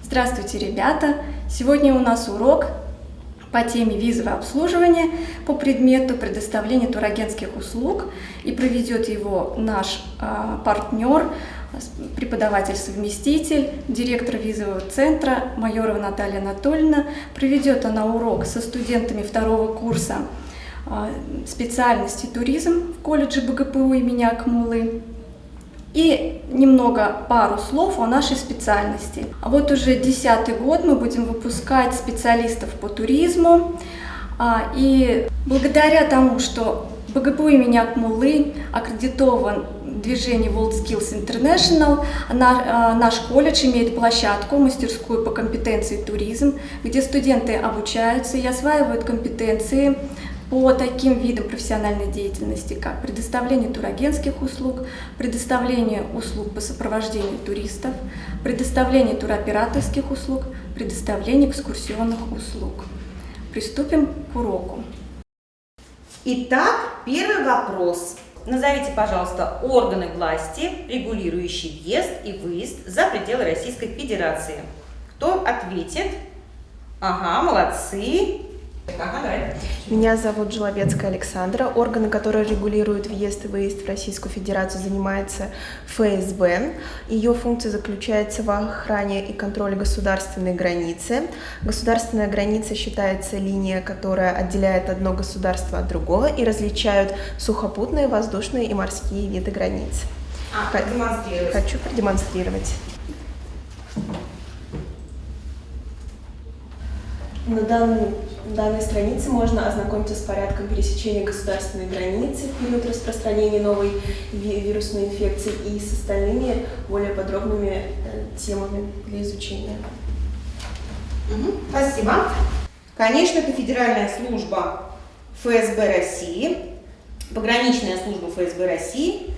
Здравствуйте, ребята! Сегодня у нас урок по теме визовое обслуживание по предмету предоставления турагентских услуг, и проведет его наш партнер, преподаватель-совместитель, директор визового центра Майорова Наталья Анатольевна. Проведет она урок со студентами второго курса специальности туризм в колледже БГПУ имени Акмуллы. И пару слов о нашей специальности. Вот уже 10-й год мы будем выпускать специалистов по туризму. И благодаря тому, что БГПУ имени Акмуллы аккредитован движение WorldSkills International, наш колледж имеет площадку, мастерскую по компетенции туризм, где студенты обучаются и осваивают компетенции по таким видам профессиональной деятельности, как предоставление турагентских услуг, предоставление услуг по сопровождению туристов, предоставление туроператорских услуг, предоставление экскурсионных услуг. Приступим к уроку. Итак, первый вопрос. Назовите, пожалуйста, органы власти, регулирующие въезд и выезд за пределы Российской Федерации. Кто ответит? Ага, молодцы. Меня зовут Желобецкая Александра. Органы, которые регулируют въезд и выезд в Российскую Федерацию, занимается ФСБ. Ее функция заключается в охране и контроле государственной границы. Государственная граница считается линия, которая отделяет одно государство от другого и различают сухопутные, воздушные и морские виды границ. Хочу продемонстрировать. На данной странице можно ознакомиться с порядком пересечения государственной границы в период распространения новой вирусной инфекции и с остальными более подробными темами для изучения. Спасибо. Конечно, это Федеральная служба ФСБ России, пограничная служба ФСБ России.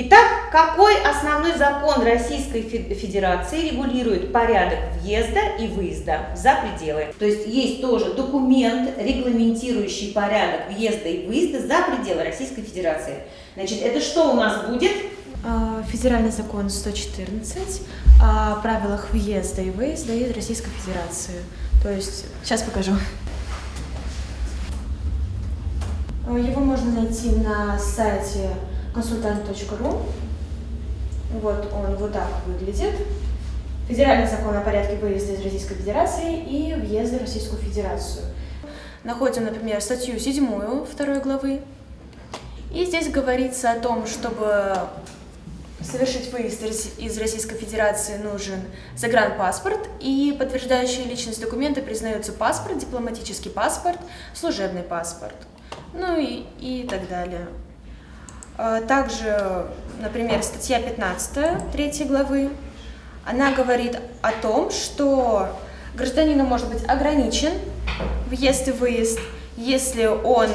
Итак, какой основной закон Российской Федерации регулирует порядок въезда и выезда за пределы? То есть тоже документ, регламентирующий порядок въезда и выезда за пределы Российской Федерации. Значит, это что у нас будет? Федеральный закон 114 о правилах въезда и выезда из Российской Федерации. То есть, сейчас покажу. Его можно найти на сайте консультант.ру. Вот он вот так выглядит. Федеральный закон о порядке выезда из Российской Федерации и въезда в Российскую Федерацию. Находим, например, статью 7 2 главы. И здесь говорится о том, чтобы совершить выезд из Российской Федерации, нужен загранпаспорт, и подтверждающие личность документы признаются паспорт, дипломатический паспорт, служебный паспорт, ну и так далее. Также, например, статья 15 3 главы, она говорит о том, что гражданину может быть ограничен въезд и выезд, если он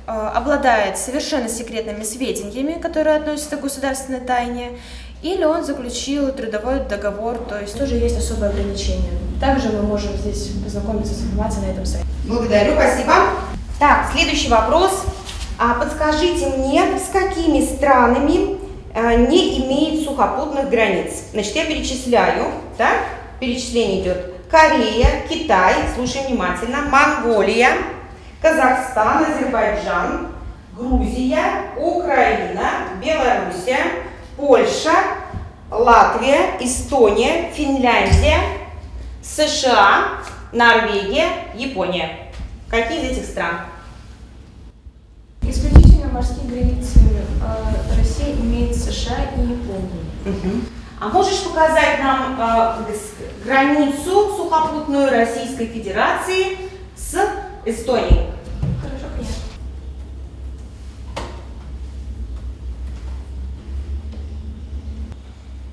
обладает совершенно секретными сведениями, которые относятся к государственной тайне, или он заключил трудовой договор, то есть тоже есть особое ограничение. Также мы можем здесь познакомиться с информацией на этом сайте. Благодарю, спасибо. Так, следующий вопрос. Подскажите мне, с какими странами не имеет сухопутных границ? Значит, я перечисляю, так? Перечисление идет. Корея, Китай, слушаем внимательно, Монголия, Казахстан, Азербайджан, Грузия, Украина, Белоруссия, Польша, Латвия, Эстония, Финляндия, США, Норвегия, Япония. Какие из этих стран? Исключительно морские границы России имеет США и Япония. А можешь показать нам границу сухопутную Российской Федерации с Эстонией? Хорошо, конечно.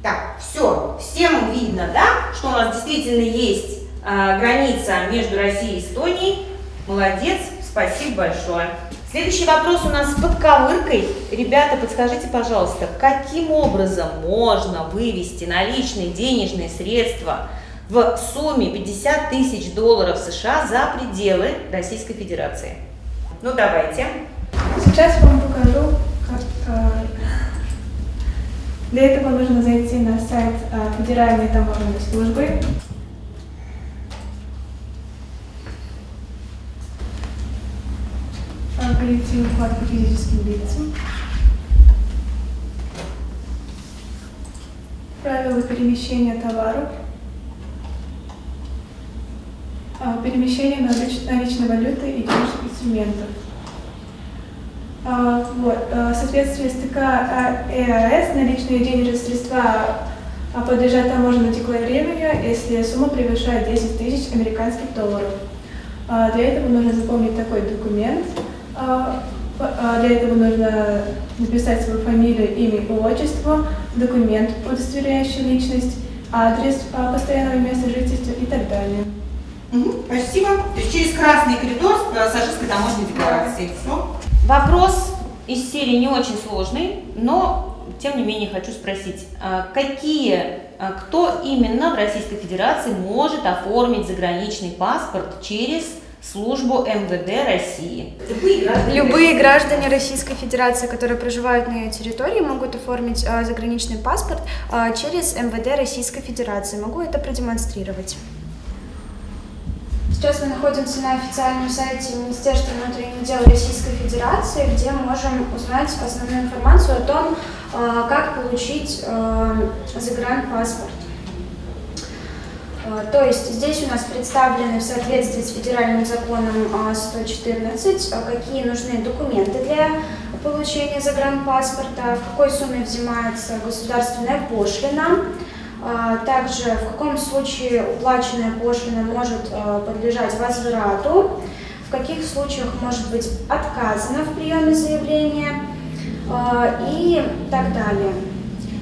Так, все, всем видно, да, что у нас действительно есть граница между Россией и Эстонией. Молодец, спасибо большое. Следующий вопрос у нас с подковыркой. Ребята, подскажите, пожалуйста, каким образом можно вывести наличные денежные средства в сумме $50 000 США за пределы Российской Федерации? Ну, давайте. Сейчас вам покажу, как Для этого нужно зайти на сайт Федеральной таможенной службы. коллективную вкладку физическим лицам. Правила перемещения товаров. Перемещение наличной валюты и денежных инструментов. В соответствии с ТК ЕАЭС наличные денежные средства подлежат таможенному декларированию, если сумма превышает 10 тысяч американских долларов. Для этого нужно заполнить такой документ. Для этого нужно написать свою фамилию, имя и отчество, документ, удостоверяющий личность, адрес постоянного места жительства и так далее. Спасибо. То есть через красный коридор с пассажирской таможенной декларацией. Все. Вопрос из серии не очень сложный, но тем не менее хочу спросить, кто именно в Российской Федерации может оформить заграничный паспорт через службу МВД России? Любые граждане Российской Федерации, которые проживают на ее территории, могут оформить заграничный паспорт через МВД Российской Федерации. Могу это продемонстрировать. Сейчас мы находимся на официальном сайте Министерства внутренних дел Российской Федерации, где мы можем узнать основную информацию о том, как получить загранпаспорт. То есть здесь у нас представлены в соответствии с федеральным законом 114, какие нужны документы для получения загранпаспорта, в какой сумме взимается государственная пошлина, также в каком случае уплаченная пошлина может подлежать возврату, в каких случаях может быть отказано в приеме заявления и так далее.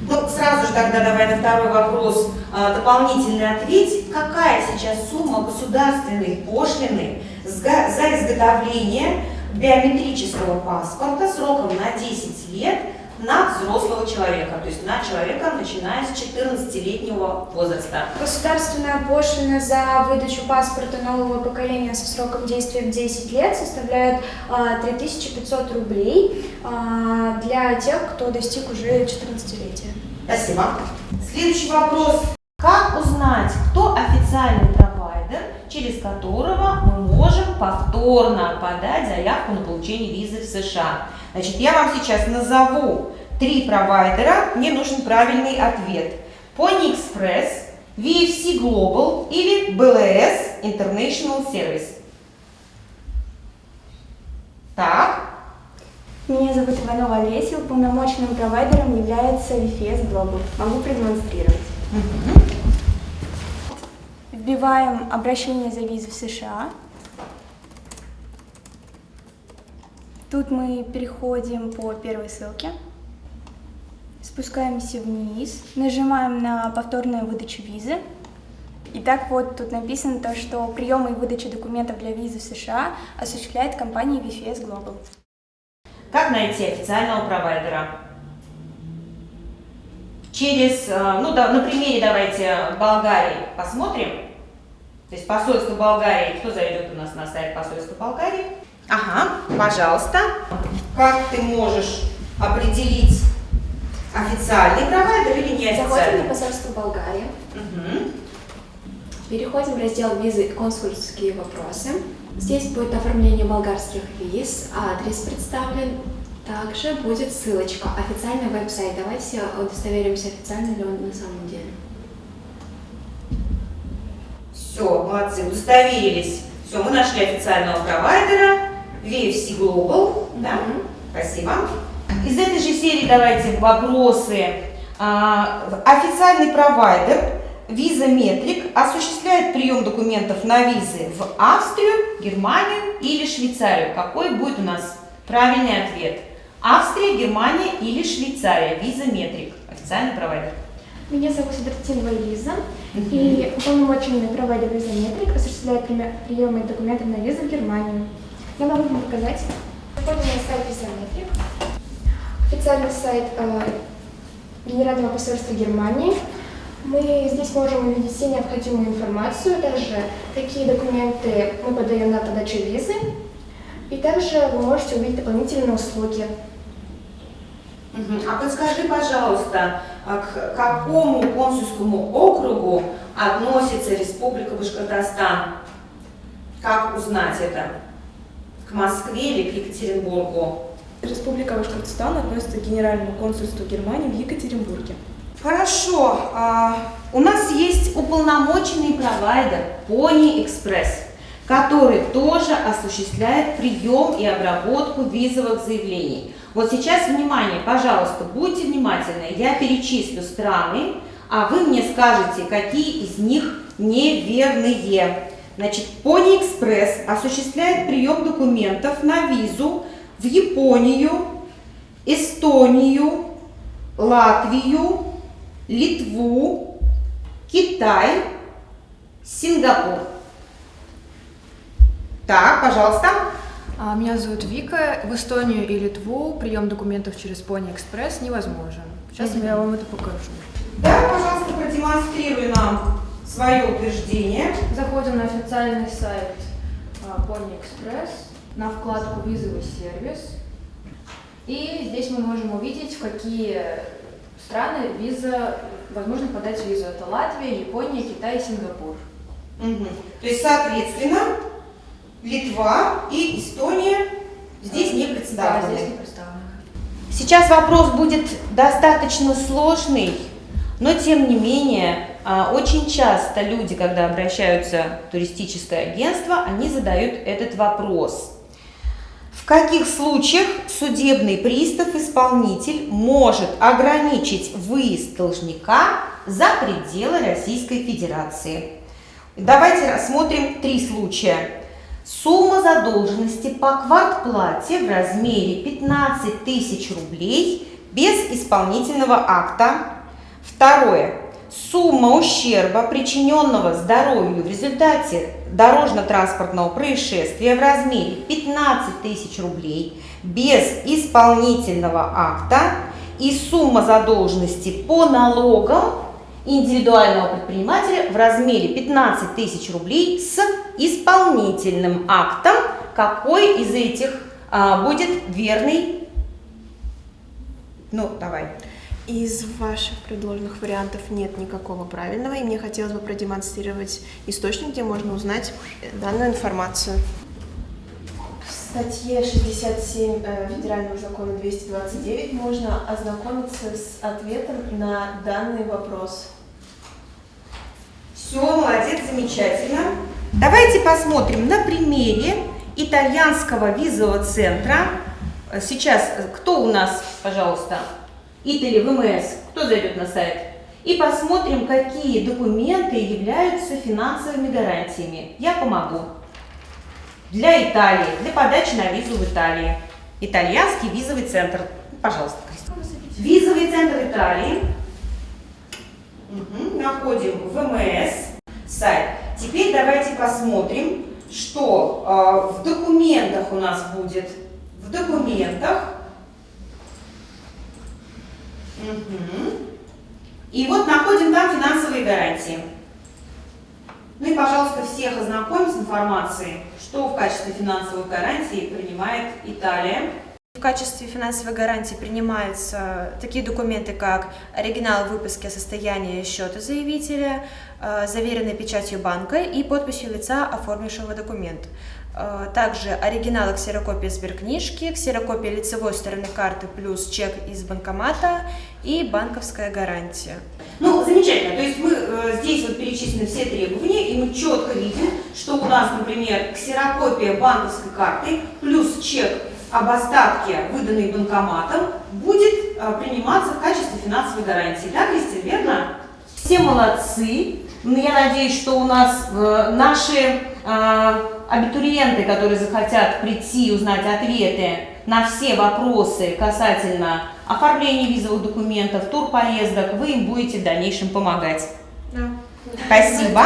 Ну, сразу же тогда давай на второй вопрос дополнительный ответь. Какая сейчас сумма государственной пошлины за изготовление биометрического паспорта сроком на 10 лет на взрослого человека, то есть на человека, начиная с 14-летнего возраста? Государственная пошлина за выдачу паспорта нового поколения со сроком действия в 10 лет составляет 3500 рублей для тех, кто достиг уже 14-летия. Спасибо. Следующий вопрос. Как узнать, кто официальный провайдер, через которого мы можем повторно подать заявку на получение визы в США? Значит, я вам сейчас назову 3 провайдера, мне нужен правильный ответ. Pony Express, VFC Global или BLS International Service. Так. Меня зовут Иванова Олеся, уполномоченным провайдером является VFS Global. Могу продемонстрировать. Вбиваем обращение за визу в США. Тут мы переходим по первой ссылке, спускаемся вниз, нажимаем на повторную выдачу визы. Итак, вот тут написано то, что прием и выдача документов для визы в США осуществляет компания VFS Global. Как найти официального провайдера? Через, на примере давайте Болгарии посмотрим. То есть посольство Болгарии, кто зайдет у нас на сайт посольства Болгарии? Ага, пожалуйста. Как ты можешь определить, официальный провайдер или неофициальный? Заходим на посольство Болгарии. Угу. Переходим в раздел «Визы и консульские вопросы». Здесь будет оформление болгарских виз, адрес представлен. Также будет ссылочка, официальный веб-сайт. Давайте удостоверимся, официальный ли он на самом деле. Все, молодцы, удостоверились. Все, мы нашли официального провайдера, VFC Global, да? Спасибо. Из этой же серии давайте вопросы. Официальный провайдер Визаметрик осуществляет прием документов на визы в Австрию, Германию или Швейцарию. Какой будет у нас правильный ответ? Австрия, Германия или Швейцария? Визаметрик, официальный провайдер. Меня зовут Сидортинова Лиза, и уполномоченный провайдер Визаметрик осуществляет приемы документов на визу в Германию. Я могу вам показать. Заходим на сайт Визаметрик, официальный сайт Генерального посольства Германии. Мы здесь можем увидеть всю необходимую информацию, также какие документы мы подаем на подачу визы, и также вы можете увидеть дополнительные услуги. А подскажи, пожалуйста, к какому консульскому округу относится Республика Башкортостан? Как узнать это? К к Москве или к Екатеринбургу? Республика Башкортостан относится к Генеральному консульству Германии в Екатеринбурге. Хорошо. У нас есть уполномоченный провайдер Pony Express, который тоже осуществляет прием и обработку визовых заявлений. Вот сейчас, внимание, пожалуйста, будьте внимательны. Я перечислю страны, а вы мне скажете, какие из них неверные. Значит, Pony Express осуществляет прием документов на визу в Японию, Эстонию, Латвию, Литву, Китай, Сингапур. Так, пожалуйста. Меня зовут Вика. В Эстонию и Литву прием документов через Pony Express невозможен. Сейчас я вам это покажу. Да, пожалуйста, продемонстрируй нам свое утверждение. Заходим на официальный сайт Pony Express, на вкладку «Визовый сервис». И здесь мы можем увидеть, в какие страны возможно подать визу. Это Латвия, Япония, Китай и Сингапур. Угу. То есть, соответственно, Литва и Эстония здесь не представлены. Да, здесь не представлены. Сейчас вопрос будет достаточно сложный, но тем не менее, очень часто люди, когда обращаются в туристическое агентство, они задают этот вопрос. В каких случаях судебный пристав-исполнитель может ограничить выезд должника за пределы Российской Федерации? Давайте рассмотрим 3 случая. Сумма задолженности по квартплате в размере 15 тысяч рублей без исполнительного акта. Второе. Сумма ущерба, причиненного здоровью в результате дорожно-транспортного происшествия в размере 15 тысяч рублей без исполнительного акта. И сумма задолженности по налогам индивидуального предпринимателя в размере 15 тысяч рублей с исполнительным актом. Какой из этих будет верный? Ну, давай. Из ваших предложенных вариантов нет никакого правильного, и мне хотелось бы продемонстрировать источник, где можно узнать данную информацию. В статье 67 Федерального закона 229 можно ознакомиться с ответом на данный вопрос. Все, молодец, замечательно. Давайте посмотрим на примере итальянского визового центра. Сейчас кто у нас, пожалуйста? Итали ВМС. Кто зайдет на сайт? И посмотрим, какие документы являются финансовыми гарантиями. Я помогу. Для Италии, для подачи на визу в Италии. Итальянский визовый центр. Пожалуйста, Кристина. Визовый центр Италии. Находим ВМС сайт. Теперь давайте посмотрим, что в документах у нас будет. В документах. И вот находим там финансовые гарантии. Ну и, пожалуйста, всех ознакомим с информацией, что в качестве финансовой гарантии принимает Италия. В качестве финансовой гарантии принимаются такие документы, как оригинал выписки о состоянии счета заявителя, заверенной печатью банка и подписью лица, оформившего документ. Также оригинал ксерокопии сберкнижки, ксерокопия лицевой стороны карты плюс чек из банкомата и банковская гарантия. Ну, замечательно. То есть мы здесь вот перечислены все требования, и мы четко видим, что у нас, например, ксерокопия банковской карты плюс чек об остатке, выданный банкоматом, будет приниматься в качестве финансовой гарантии. Да, Кристина, верно? Все молодцы. Я надеюсь, что у нас наши абитуриенты, которые захотят прийти и узнать ответы на все вопросы касательно оформления визовых документов, турпоездок, вы им будете в дальнейшем помогать. Да. Спасибо.